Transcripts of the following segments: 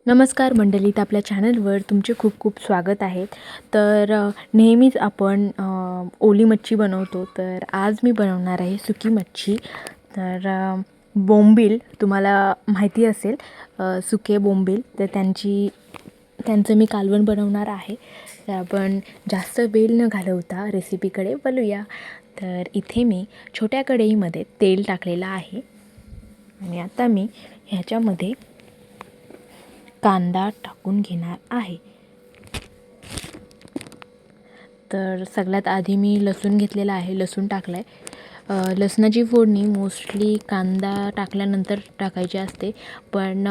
नमस्कार मंडळीत, आपल्या चॅनलवर तुमचे खूप खूप स्वागत आहे. तर नेहमीच आपण ओली मच्छी बनवतो, तर आज मी बनवणार आहे सुकी मच्छी. तर बोंबील तुम्हाला माहिती असेल, सुके बोंबील, तर त्यांचं मी कालवण बनवणार आहे. तर आपण जास्त वेळ न घालवता रेसिपीकडे वळूया. तर इथे मी छोट्या कढईमध्ये तेल टाकलेलं आहे आणि आता मी ह्याच्यामध्ये कांदा टाकून घेणार आहे. तर सगळ्यात आधी मी लसूण घेतलेला आहे, लसूण टाकला आहे. लसणाची फोडणी मोस्टली कांदा टाकल्यानंतर टाकायची असते, पण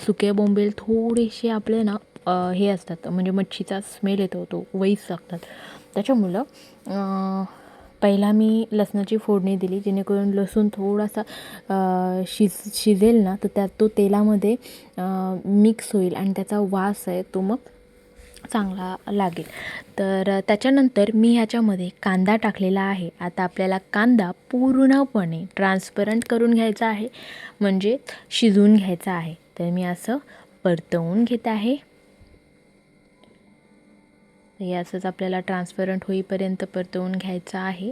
सुके बोंबील थोडेसे आपले हे असतात, म्हणजे मच्छीचा स्मेल येतो, तो वईस लागतात. त्याच्यामुळं पहिला मी लसणाची फोडणी दिली, जेणेकरून लसूण थोडासा शिजेल ना, तर त्यात तो तेलामध्ये मिक्स होईल आणि त्याचा वास आहे तो मग चांगला लागेल. तर त्याच्यानंतर मी ह्याच्यामध्ये कांदा टाकलेला आहे. आता आपल्याला कांदा पूर्णपणे ट्रान्सपरंट करून घ्यायचा आहे, म्हणजे शिजवून घ्यायचा आहे. तर मी असं परतवून घेत आहे. हे असंच आपल्याला ट्रान्सपरंट होईपर्यंत परतवून घ्यायचं आहे.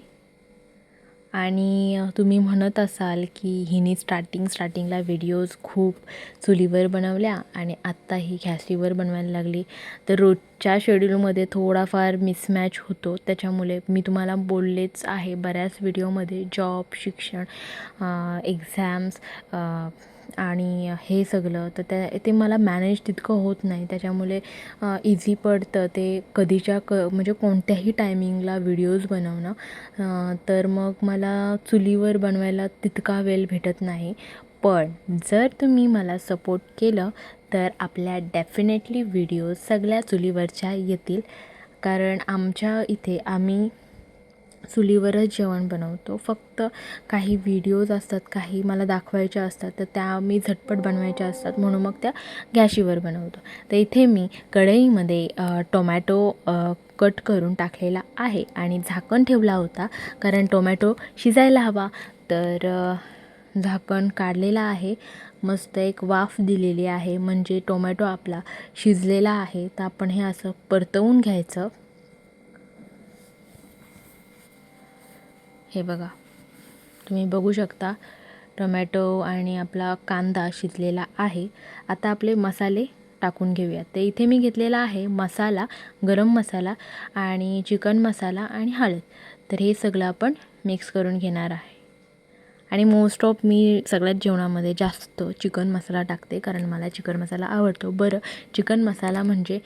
आणि तुम्ही म्हणत असाल की हिने स्टार्टिंगला व्हिडिओज खूप चुलीवर बनवल्या आणि आत्ता ही गॅसवर बनवायला लागली. तर रोजच्या शेड्यूलमध्ये थोडाफार मिसमॅच होतो. त्याच्यामुळे मी तुम्हाला बोललेच आहे बऱ्याच व्हिडिओमध्ये, जॉब, शिक्षण, एक्झाम्स आणि हे सगळं, तर ते मला मॅनेज तितकं होत नाही. त्याच्यामुळे इझी पडतं ते कधीच्या म्हणजे कोणत्याही टायमिंगला व्हिडिओज बनवणं. तर मग मला चुलीवर बनवायला तितका वेळ भेटत नाही. पण जर तुम्ही मला सपोर्ट केलं तर आपल्या डेफिनेटली व्हिडिओज सगळ्या चुलीवरच्या येतील. कारण आमच्या इथे आम्ही चुलीवरच जेवण बनवतो. फक्त काही व्हिडिओज असतात, काही मला दाखवायच्या असतात, तर त्या मी झटपट बनवायच्या असतात, म्हणून मग त्या गॅसवर बनवतो. तर इथे मी कढईमध्ये टोमॅटो कट करून टाकलेला आहे आणि झाकण ठेवला होता, कारण टोमॅटो शिजायला हवा. तर झाकण काढलेलं आहे, मस्त एक वाफ दिलेली आहे, म्हणजे टोमॅटो आपला शिजलेला आहे. तर आपण हे असं परतवून घ्यायचं. हे बघा, तुम्ही बघू शकता टोमॅटो आणि आपला कांदा शिजलेला आहे. आता आपले मसाले टाकून घेऊयात. तर इथे मी घेतलेला आहे मसाला, गरम मसाला आणि चिकन मसाला आणि हळद. तर हे सगळं आपण मिक्स करून घेणार आहे. आणि मोस्ट ऑफ मी सगळ्यात जेवणामध्ये जास्त चिकन मसाला टाकते, कारण मला चिकन मसाला आवडतो. बरं, चिकन मसाला म्हणजे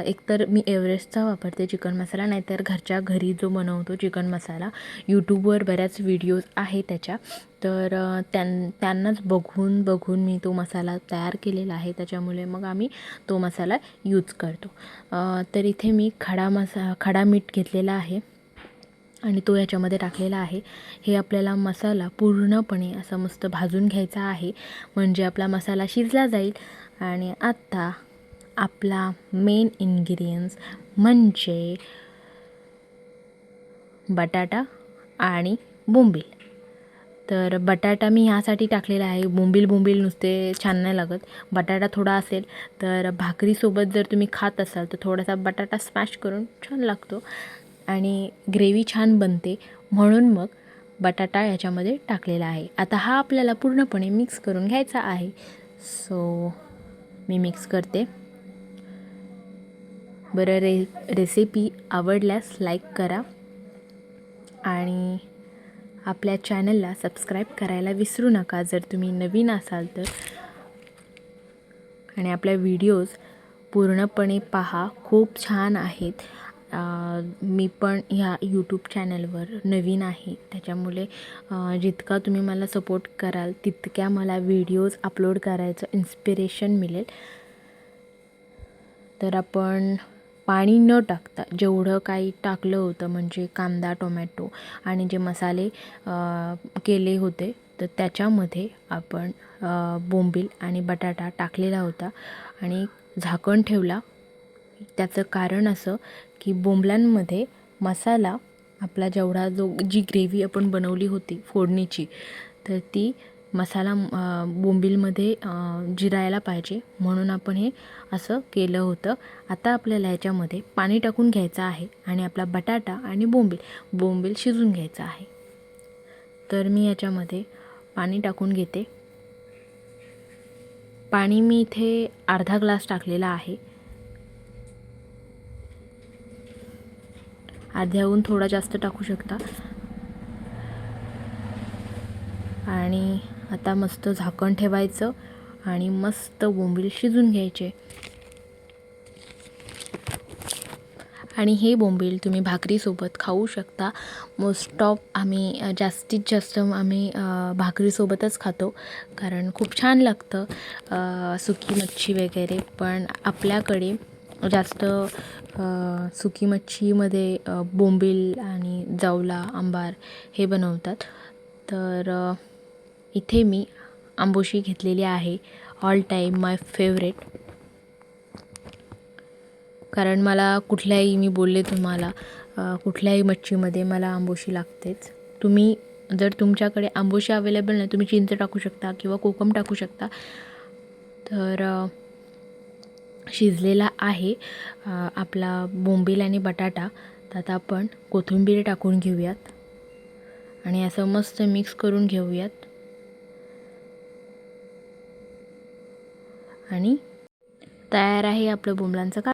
एकतर मी एव्हरेस्टचा वापरते चिकन मसाला, नाहीतर घरच्या घरी जो बनवतो चिकन मसाला, यूट्यूबवर बऱ्याच व्हिडिओज आहे त्याच्या. तर त्यांनाच बघून मी तो मसाला तयार केलेला आहे. त्याच्यामुळे मग आम्ही तो मसाला यूज करतो. तर इथे मी खडा मीठ घेतलेला आहे आणि तो याच्यामध्ये टाकलेला आहे. हे आपल्याला मसाला पूर्णपणे असा मस्त भाजून घ्यायचा आहे, म्हणजे आपला मसाला शिजला जाईल. आणि आता आपला मेन इन्ग्रेडियंट्स म्हणजे बटाटा आणि बोंबील. तर बटाटा मी ह्यासाठी टाकलेला आहे, बोंबील नुसते छान नाही लागत. बटाटा थोडा असेल तर भाकरीसोबत जर तुम्ही खात असाल तर थोडासा बटाटा स्मॅश करून छान लागतो आणि ग्रेव्ही छान बनते, म्हणून मग बटाटा याच्यामध्ये टाकलेला आहे. आता हा आपल्याला पूर्णपणे मिक्स करून घ्यायचा आहे. सो मी मिक्स करते. बरं, रेसिपी आवडल्यास लाईक करा आणि आपल्या चॅनलला सबस्क्राईब करायला विसरू नका जर तुम्ही नवीन असाल तर. आणि आपल्या व्हिडिओज पूर्णपणे पहा, खूप छान आहेत. मी पण ह्या यूट्यूब चॅनलवर नवीन आहे, त्याच्यामुळे जितका तुम्ही मला सपोर्ट कराल तितक्या मला व्हिडिओज अपलोड करायचं इन्स्पिरेशन मिळेल. तर आपण पाणी न टाकता जेवढं काही टाकलं होतं, म्हणजे कांदा, टोमॅटो आणि जे मसाले केले होते, तर त्याच्यामध्ये आपण बोंबील आणि बटाटा टाकलेला होता आणि झाकण ठेवला. त्याचं कारण असं की बोंबलांमध्ये मसाला आपला जी ग्रेव्ही आपण बनवली होती फोडणीची, तर ती मसाला बोंबीलमध्ये जिरायला पाहिजे, म्हणून आपण हे असं केलं होतं. आता आपल्याला याच्यामध्ये पाणी टाकून घ्यायचं आहे आणि आपला बटाटा आणि बोंबील शिजून घ्यायचं आहे. तर मी याच्यामध्ये पाणी टाकून घेते. पाणी मी इथे अर्धा ग्लास टाकलेला आहे. अर्ध्याहून थोडा जास्त टाकू शकता. आणि आता मस्त झाकण ठेवायचं आणि मस्त बोंबील शिजून घ्यायचे. आणि हे बोंबील तुम्ही भाकरीसोबत खाऊ शकता. मोस्ट ऑफ जास्तीत जास्त आम्ही भाकरीसोबतच खातो, कारण खूप छान लागतं सुकी मच्छी वगैरे. पण आपल्याकडे जास्त सुकी मच्छीमध्ये बोंबील आणि जवला, आंबार हे बनवतात. तर इथे मी आंबोशी घेतलेली आहे, ऑल टाईम माय फेवरेट. कारण मला मी बोलले तुम्हाला कुठल्याही मच्छीमध्ये मला आंबोशी लागतेच. जर तुमच्याकडे आंबोशी अवेलेबल नाही, तुम्ही चिंच टाकू शकता किंवा कोकम टाकू शकता. तर शिजलेला आहे आपला बोंबील आणि बटाटा. तर आता आपण कोथिंबीर टाकून घेऊयात आणि असं मस्त मिक्स करून घेऊयात. आणि तयार आहे आपलं बोंबलांचं